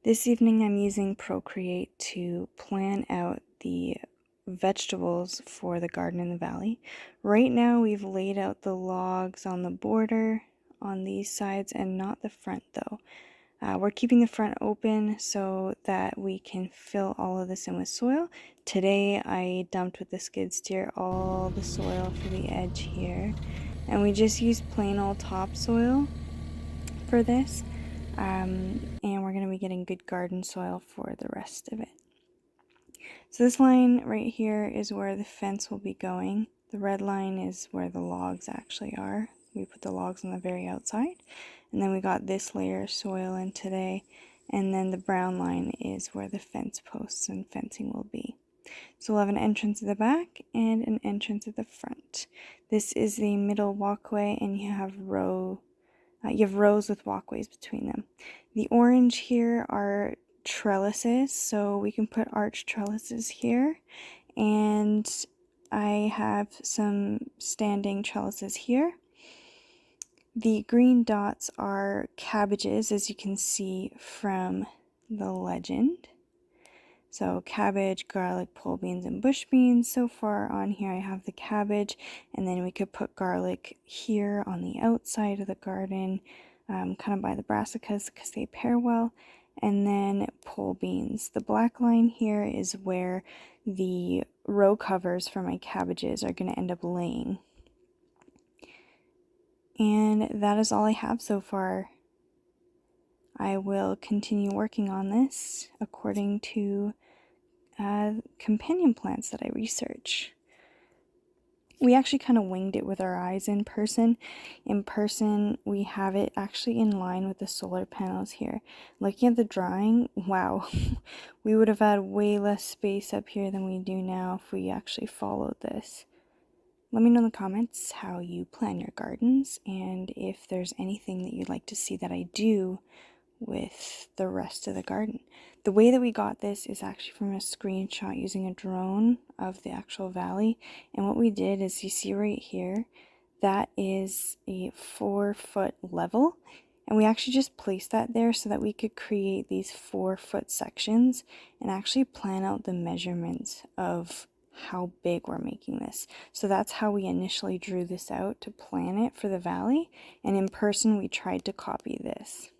This evening I'm using Procreate to plan out the vegetables for the garden in the valley. Right now we've laid out the logs on the border on these sides and not the front though. We're keeping the front open so that we can fill all of this in with soil. Today I dumped with the skid steer all the soil for the edge here, and we just used plain old topsoil for this. And we're going to be getting good garden soil for the rest of it. So this line right here is where the fence will be going. The red line is where the logs actually are. We put the logs on the very outside, and then we got this layer of soil in today, and then the brown line is where the fence posts and fencing will be. So we'll have an entrance at the back and an entrance at the front. This is the middle walkway, and you have rows with walkways between them. The orange here are trellises, so we can put arch trellises here, and I have some standing trellises here. The green dots are cabbages, as you can see from the legend. So cabbage, garlic, pole beans, and bush beans. So far on here I have the cabbage, and then we could put garlic here on the outside of the garden, kind of by the brassicas because they pair well, and then pole beans. The black line here is where the row covers for my cabbages are going to end up laying. And that is all I have so far. I will continue working on this according to companion plants that I research. We actually kind of winged it with our eyes in person. In person, we have it actually in line with the solar panels here. Looking at the drawing, wow, we would have had way less space up here than we do now if we actually followed this. Let me know in the comments how you plan your gardens and if there's anything that you'd like to see that I do with the rest of the garden. The way that we got this is actually from a screenshot using a drone of the actual valley, and what we did is, you see right here, that is a 4-foot level, and we actually just placed that there so that we could create these 4-foot sections and actually plan out the measurements of how big we're making this. So that's how we initially drew this out to plan it for the valley, and in person we tried to copy this.